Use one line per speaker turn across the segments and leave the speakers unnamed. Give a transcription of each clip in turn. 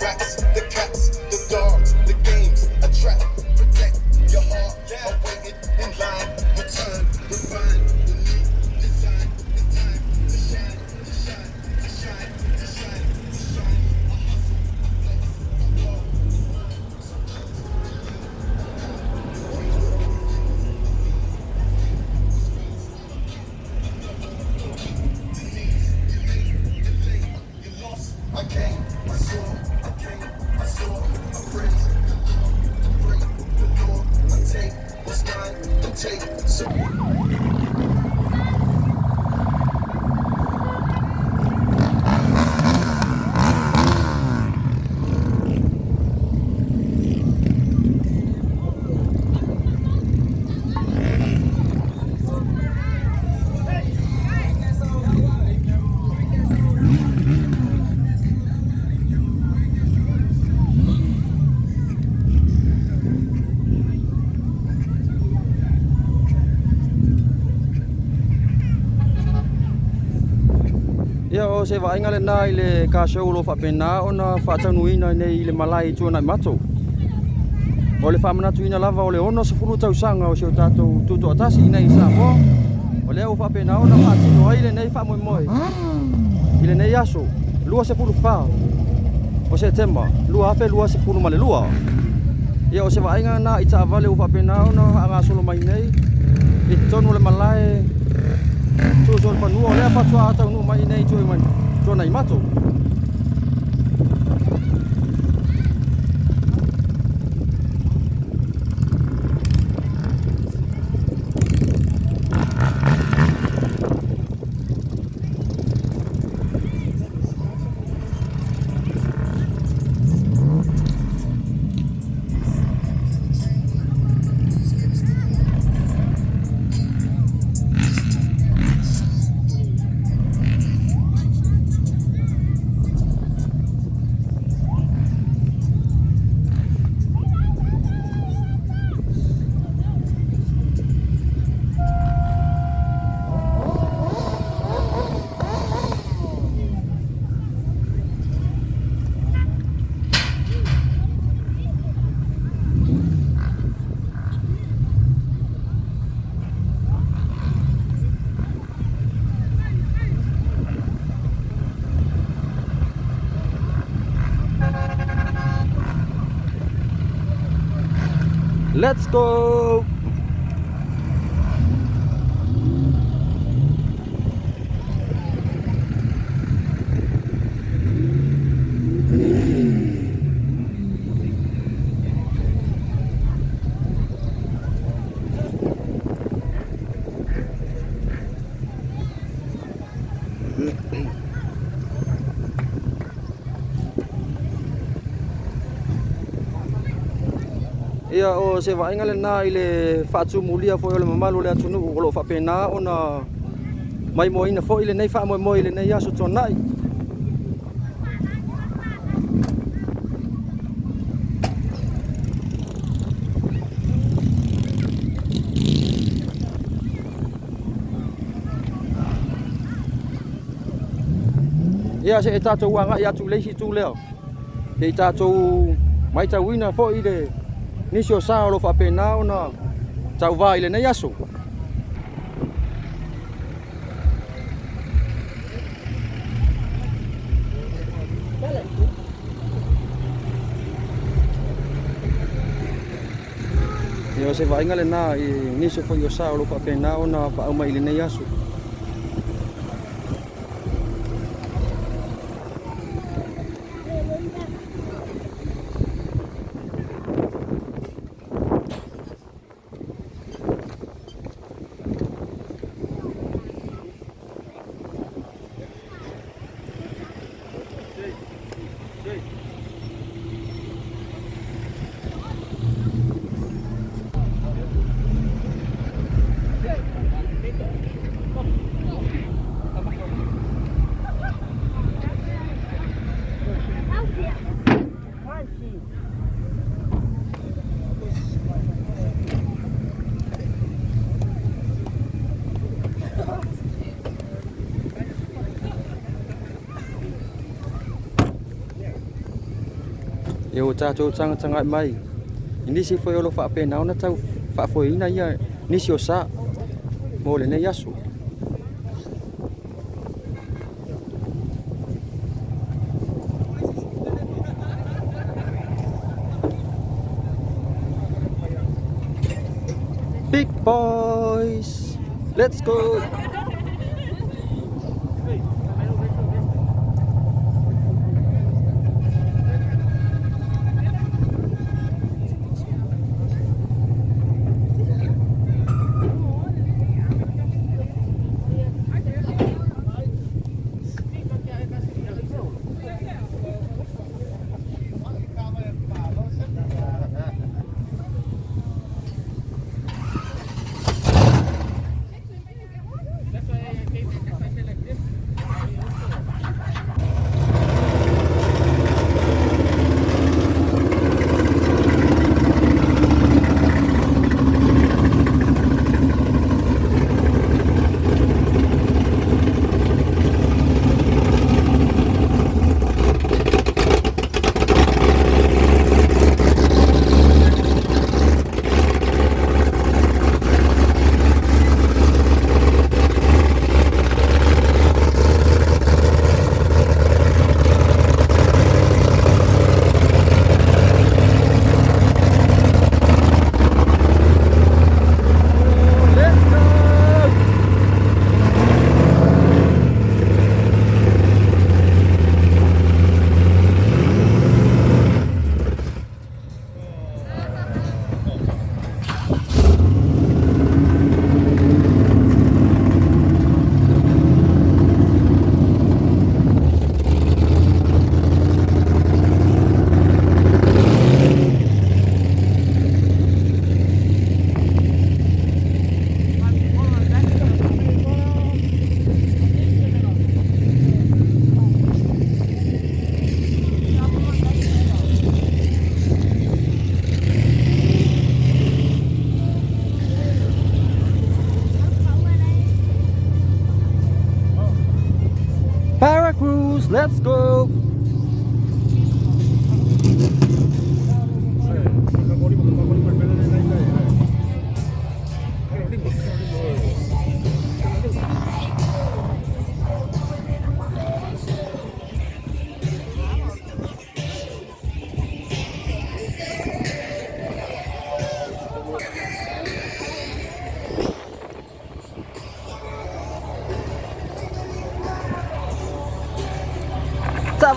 rats, the cats, the dogs, the games, attract, protect your heart, await it in line, return, refine, renew, design, it's time to shine, to shine, to shine, to shine, to shine, a hustle, a flex, a walk, you lost, I came, I saw, I came, I saw, I praise the Lord, I break the law, I take what's mine, and take some.
Ia o se vainga le nai le kasou lo whapena o na whatanuina nei le malai tuana i mato. O le whamanatuina lava o le ono se furu tausanga o se o tātou tuto atasi i nei Samoa. O le au whapena o na whatino ai le nei whamoe moe. I le nei aso, lua se furu wha. O se tema, lua afe lua se furu male lua. Ia o se vainga na i ta vale o whapena o na anga solo mai nei. I tonu le malai so panua le patua ata no mai nei toi mai tona i mato. Let's go! Ia o se vainga le na i le whaatumulia fo o le mamalu le atunu o lo whapena o na mai moina fo i le nei wha moe le nei aso tonai. Ia se e tātou wanga i atu leisi tū leo. E tātou mai tauina fo i le nisi o sa o lo whapena o na tau wā i le nei aso. Ia se vainga le nā i nisi fo i o sa o lo whapena o na whauma i le nei aso. e o tātou tanga mai. Nisi foi o lo whaapena ona tau whaafoina ia nisi o sa mo le nei asu. Big boys, let's go. Paracruise, let's go.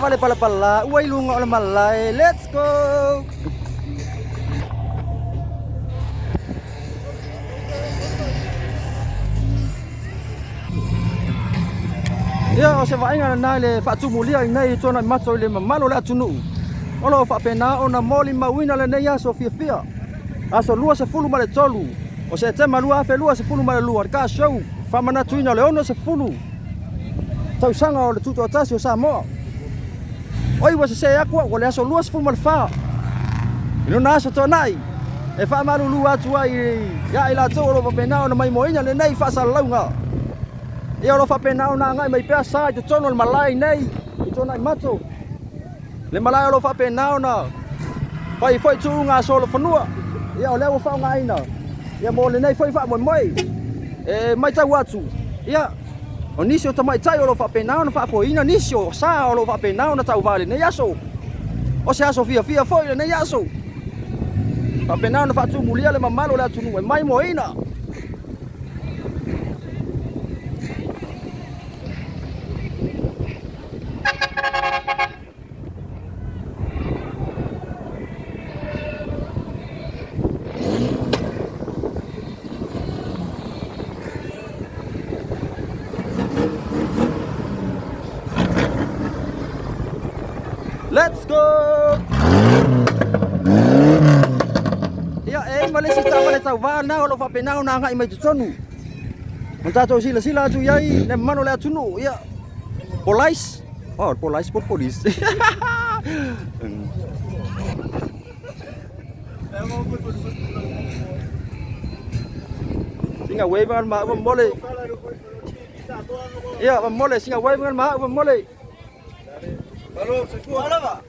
Vale pala uai lunga ole malai, let's go. Ya o se vai ngana nale fa tumulia nei tona mato le mamalo la tunu. Olo fa pena ona moli mawina le nei aso fia. Aso lua se fulu male tolu. O se te malua fe lua se fulu male lua ka show. Fa mana tuina le ono se fulu. Tau sanga o le tuto atasi o Samoa. Oi wa se aku o le aso lua se fulu male fa. Ino na aso tonai. E fa malu lua atu ai ya ila to o fa pena ona mai moina le nei fa sa launga. Ia lo fa pena ona ngai mai pea sa te tono le malai nei i tona i mato le malai lo fa pena ona pai foi tu nga solo fanua ia o le o fa ngai na ia mo le nei foi fa mo moi e mai tau atu ia o nisio ta mai tai o lo fa pena ona fa foi ina nisio sa o lo fa pena ona tau vale nei aso o se aso fia foi le nei aso fa pena ona fa tu mulia le mamalo le atu e mai mo ina. Let's go! Ia male si tawale tau vana o lo fa pena ona ngai mai tsonu. Montato sila tu yai le mano le atunu ia. Polais. Oh, polais por polis. Singa wave ma mole. Ia mole singa wave ma mole. Halo, se fue. Halo, va.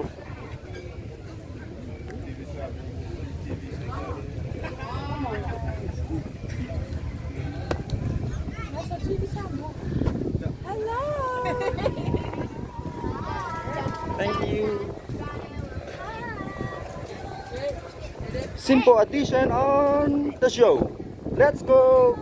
sorry.
Hello.
Thank you. Simple addition on the show. Let's go.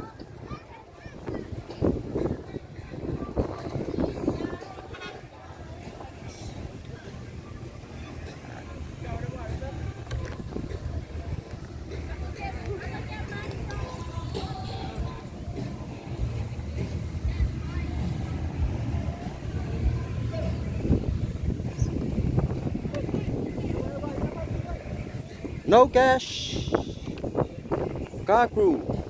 No cash. Car crew.